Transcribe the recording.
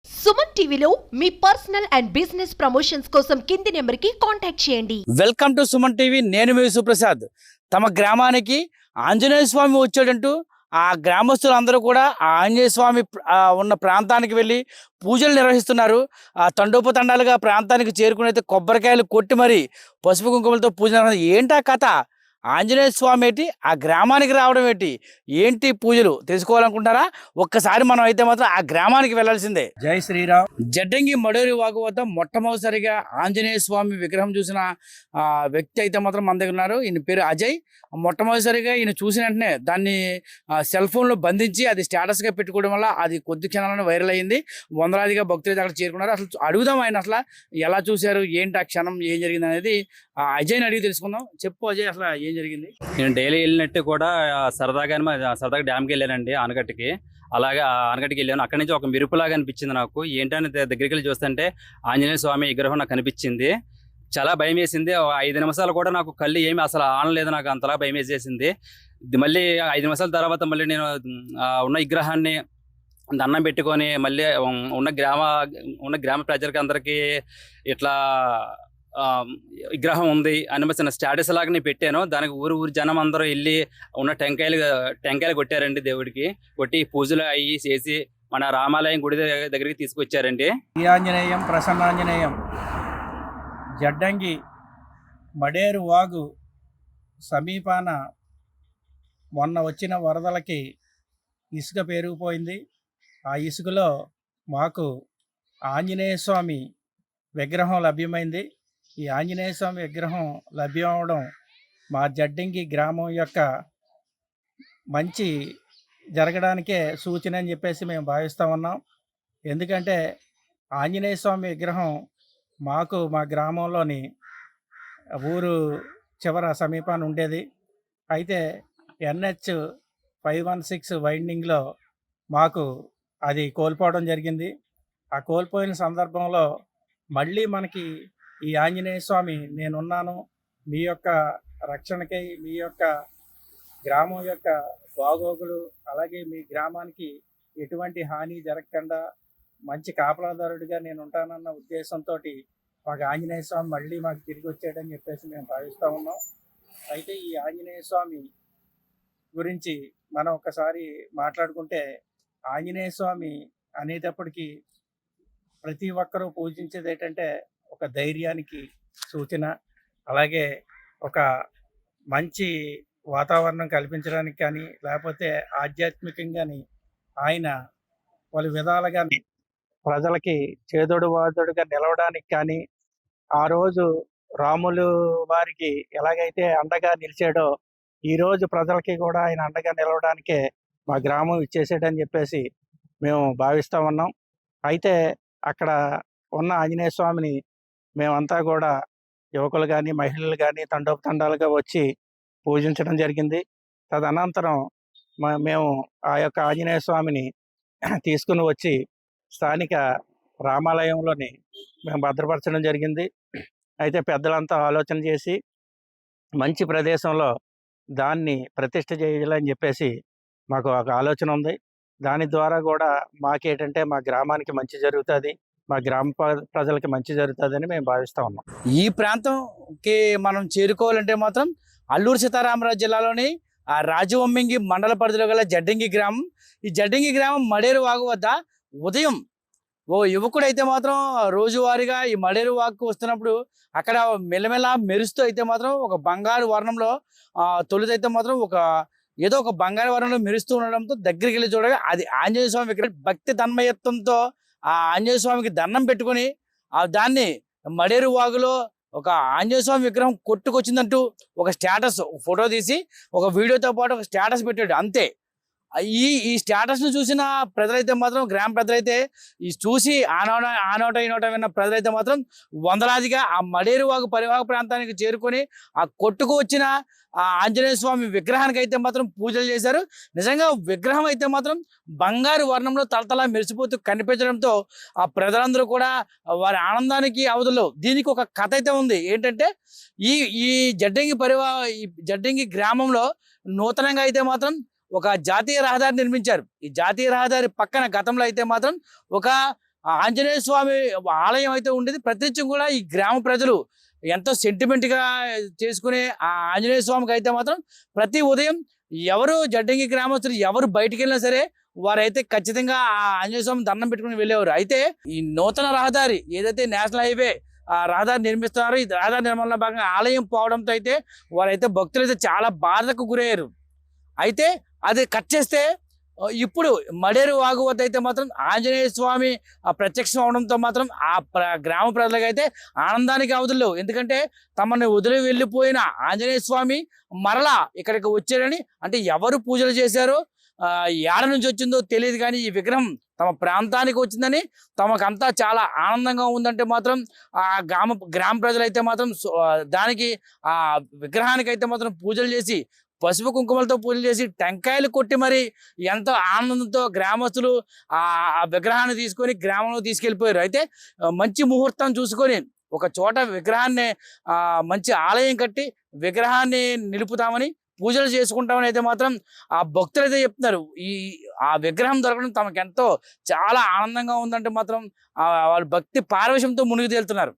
సుమన్ టీవీలో మీ personal and business promotions కోసం కింది నెంబర్కి కాంటాక్ట్ చేయండి. Welcome to Suman TV. నేను మీ సుప్రసాద్. తమ గ్రామానికి ఆంజనేయ స్వామి వచ్చాడంటూ ఆ గ్రామస్తులందరూ కూడా ఆ ఆంజనేయ స్వామి ఉన్న ప్రాంతానికి వెళ్ళి పూజలు నిర్వహిస్తున్నారు. ఆ తండోపతండాలుగా ప్రాంతానికి చేరుకునైతే కొబ్బరికాయలు కొట్టి మరి పసుపు కుంకుమలతో పూజ ఏంటి ఆ కథ? ఆంజనేయ స్వామి ఏంటి, ఆ గ్రామానికి రావడం ఏంటి, ఏంటి పూజలు తెలుసుకోవాలనుకుంటారా? ఒక్కసారి మనం అయితే మాత్రం ఆ గ్రామానికి వెళ్ళాల్సిందే. జై శ్రీరామ్. జడ్డంగి మడేరు వాగు వద్ద మొట్టమొదటిసారిగా ఆంజనేయ స్వామి విగ్రహం చూసిన వ్యక్తి అయితే మాత్రం మన దగ్గర ఉన్నారు. ఈయన పేరు అజయ్. మొట్టమొదటిసారిగా ఈయన చూసిన వెంటనే దాన్ని సెల్ ఫోన్లో బంధించి అది స్టేటస్గా పెట్టుకోవడం వల్ల అది కొద్ది క్షణాలను వైరల్ అయ్యింది. వందలాదిగా భక్తులు అయితే అక్కడ చేరుకున్నారు. అసలు అడుగుదాం ఆయన అసలు ఎలా చూశారు, ఏంటి ఆ క్షణం, ఏం జరిగింది అనేది అజయ్ని అడిగి తెలుసుకుందాం. చెప్పు అజయ్, అసలు ఏం జరిగింది? నేను డైలీ వెళ్ళినట్టు కూడా సరదాగా డ్యామ్కి వెళ్ళానండి, ఆనకట్టుకి. అలాగే ఆనకట్టుకి వెళ్ళాను. అక్కడి నుంచి ఒక మెరుపులాగా అనిపించింది నాకు. ఏంటని దగ్గరికి వెళ్ళి చూస్తుంటే ఆంజనేయ స్వామి విగ్రహం నాకు కనిపించింది. చాలా భయం వేసింది. 5 నిమిషాలు కూడా నాకు కళ్ళు ఏమి అసలు ఆనలేదు. నాకు అంతలా భయం వేసేసింది. మళ్ళీ 5 నిమిషాల తర్వాత మళ్ళీ నేను ఉన్న విగ్రహాన్ని దండం పెట్టుకొని మళ్ళీ ఉన్న గ్రామ ప్రజలకి అందరికీ ఇట్లా విగ్రహం ఉంది అని చిన్న స్టాటస్ లాగా నేను పెట్టాను. దానికి ఊరు జనం అందరూ వెళ్ళి ఉన్న టెంకాయలు కొట్టారండి. దేవుడికి కొట్టి పూజలు అయ్యి చేసి మన రామాలయం గుడి దగ్గరికి తీసుకొచ్చారండి. ఈ ఆంజనేయం ప్రసన్నాంజనేయం. జడ్డంగి మడేరు వాగు సమీపాన మొన్న వచ్చిన వరదలకి ఇసుక పెరిగిపోయింది. ఆ ఇసుకలో మాకు ఆంజనేయ స్వామి విగ్రహం లభ్యమైంది. ఈ ఆంజనేయ స్వామి విగ్రహం లభ్యం అవడం మా జడ్డంగి గ్రామం యొక్క మంచి జరగడానికే సూచన అని చెప్పేసి మేము భావిస్తూ ఉన్నాం. ఎందుకంటే ఆంజనేయ స్వామి విగ్రహం మాకు మా గ్రామంలోని ఊరు చివర సమీపాన్ని ఉండేది. అయితే NH 516 వైండింగ్లో మాకు అది కోల్పోవడం జరిగింది. ఆ కోల్పోయిన సందర్భంలో మళ్ళీ మనకి ఈ ఆంజనేయ స్వామి నేనున్నాను, మీ యొక్క రక్షణకై, మీ యొక్క గ్రామం యొక్క బాగోగులు, అలాగే మీ గ్రామానికి ఎటువంటి హాని జరగకుండా మంచి కాపలాదారుడిగా నేను ఉంటానన్న ఉద్దేశంతో మాకు ఆంజనేయ స్వామి మళ్ళీ మాకు తిరిగి వచ్చాడని చెప్పేసి మేము భావిస్తూ ఉన్నాం. అయితే ఈ ఆంజనేయ స్వామి గురించి మనం ఒకసారి మాట్లాడుకుంటే, ఆంజనేయ స్వామి అనేటప్పటికీ ప్రతి ఒక్కరూ పూజించేది ఏంటంటే ఒక ధైర్యానికి సూచన, అలాగే ఒక మంచి వాతావరణం కల్పించడానికి కానీ, లేకపోతే ఆధ్యాత్మికంగాని ఆయన పలు విధాలుగా ప్రజలకి చేదోడు వాదోడుగా నిలవడానికి కానీ, ఆ రోజు రాములు వారికి ఎలాగైతే అండగా నిలిచాడో ఈరోజు ప్రజలకి కూడా ఆయన అండగా నిలవడానికే మా గ్రామం ఇచ్చేసాడని చెప్పేసి మేము భావిస్తూ ఉన్నాం. అయితే అక్కడ ఉన్న ఆంజనేయ స్వామిని మేమంతా కూడా యువకులు కానీ, మహిళలు కానీ తండోపతండాలుగా వచ్చి పూజించడం జరిగింది. తదనంతరం మేము ఆ యొక్క ఆంజనేయ స్వామిని తీసుకుని వచ్చి స్థానిక రామాలయంలోని మేము భద్రపరచడం జరిగింది. అయితే పెద్దలంతా ఆలోచన చేసి మంచి ప్రదేశంలో దాన్ని ప్రతిష్ఠ చేయాలని చెప్పేసి మాకు ఒక ఆలోచన ఉంది. దాని ద్వారా కూడా మాకేంటంటే మా గ్రామానికి మంచి జరుగుతుంది, మా గ్రామ ప్రజలకి మంచి జరుగుతుందని మేము భావిస్తూ ఉన్నాం. ఈ ప్రాంతంకి మనం చేరుకోవాలంటే మాత్రం అల్లూరు సీతారామరాజు జిల్లాలోని ఆ రాజవొమ్మింగి మండల పరిధిలో గల జడ్డంగి గ్రామం. ఈ జడ్డంగి గ్రామం మడేరు వాగు వద్ద ఉదయం ఓ యువకుడు అయితే మాత్రం రోజువారీగా ఈ మడేరు వాగుకు వస్తున్నప్పుడు అక్కడ మెల్లమెల్ల మెరుస్తూ అయితే మాత్రం ఒక బంగారు వర్ణంలో తొలుతైతే మాత్రం ఏదో ఒక బంగారు వర్ణంలో మెరుస్తూ ఉండడంతో దగ్గరికి వెళ్ళి చూడగా అది ఆంజనేయ స్వామి విగ్రహం. భక్తి తన్మయత్వంతో ఆ ఆంజనేయ స్వామికి దండం పెట్టుకొని దాన్ని మడేరు వాగులో ఒక ఆంజనేయ స్వామి విగ్రహం కొట్టుకొచ్చిందంటూ ఒక స్టేటస్ ఫోటో తీసి ఒక వీడియోతో పాటు ఒక స్టేటస్ పెట్టాడు. అంతే. ఈ స్టేటస్ను చూసిన ప్రజలైతే మాత్రం, గ్రామ ప్రజలైతే ఈ చూసి ఆ నోట ఈ నోట విన్న ప్రజలైతే మాత్రం వందలాదిగా ఆ మడేరు వాగు పరివాహక ప్రాంతానికి చేరుకొని ఆ కొట్టుకు వచ్చిన ఆ ఆంజనేయ స్వామి విగ్రహానికి అయితే మాత్రం పూజలు చేశారు. నిజంగా విగ్రహం అయితే మాత్రం బంగారు వర్ణంలో తలతలా మెరిసిపోతూ కనిపించడంతో ఆ ప్రజలందరూ కూడా వారి ఆనందానికి అవధులు. దీనికి ఒక కథ అయితే ఉంది. ఏంటంటే ఈ జడ్డంగి గ్రామంలో నూతనంగా అయితే మాత్రం ఒక జాతీయ రహదారి నిర్మించారు. ఈ జాతీయ రహదారి పక్కన గతంలో అయితే మాత్రం ఒక ఆ ఆంజనేయ స్వామి ఆలయం అయితే ఉండేది. ప్రతినిత్యం కూడా ఈ గ్రామ ప్రజలు ఎంతో సెంటిమెంట్గా చేసుకునే ఆ ఆంజనేయ స్వామికి అయితే మాత్రం ప్రతి ఉదయం ఎవరు జడ్డంగి గ్రామస్తులు ఎవరు బయటికి వెళ్ళినా సరే వారైతే ఖచ్చితంగా ఆ ఆంజనేయ స్వామి దండం పెట్టుకుని వెళ్ళేవారు. అయితే ఈ నూతన రహదారి ఏదైతే నేషనల్ హైవే ఆ రహదారి నిర్మిస్తున్నారో ఈ రహదారి నిర్మాణంలో భాగంగా ఆలయం పోవడంతో అయితే వారైతే భక్తులు అయితే చాలా బాధకు గురయ్యారు. అయితే అది కట్ చేస్తే ఇప్పుడు మడేరు వాగు వద్ద అయితే మాత్రం ఆంజనేయ స్వామి ప్రత్యక్షం అవడంతో మాత్రం ఆ గ్రామ ప్రజలకైతే ఆనందానికి అవధులు లేవు. ఎందుకంటే తమని వదిలి వెళ్ళిపోయిన ఆంజనేయ స్వామి మరలా ఇక్కడికి వచ్చారని, అంటే ఎవరు పూజలు చేశారో ఏడ నుంచి వచ్చిందో తెలియదు, కానీ ఈ విగ్రహం తమ ప్రాంతానికి వచ్చిందని తమకంతా చాలా ఆనందంగా ఉందంటే మాత్రం ఆ గ్రామ ప్రజలైతే మాత్రం దానికి ఆ విగ్రహానికి అయితే మాత్రం పూజలు చేసి పసుపు కుంకుమలతో పూజలు చేసి టెంకాయలు కొట్టి మరి ఎంతో ఆనందంతో గ్రామస్తులు ఆ విగ్రహాన్ని తీసుకొని గ్రామంలో తీసుకెళ్ళిపోయారు. అయితే మంచి ముహూర్తం చూసుకొని ఒక చోట విగ్రహాన్ని మంచి ఆలయం కట్టి విగ్రహాన్ని నిలుపుతామని పూజలు చేసుకుంటామని అయితే మాత్రం ఆ భక్తులు అయితే చెప్తున్నారు. ఆ విగ్రహం దొరకడం తమకు ఎంతో చాలా ఆనందంగా ఉందంటే మాత్రం వాళ్ళు భక్తి పారవశ్యంతో మునిగి తేలుతున్నారు.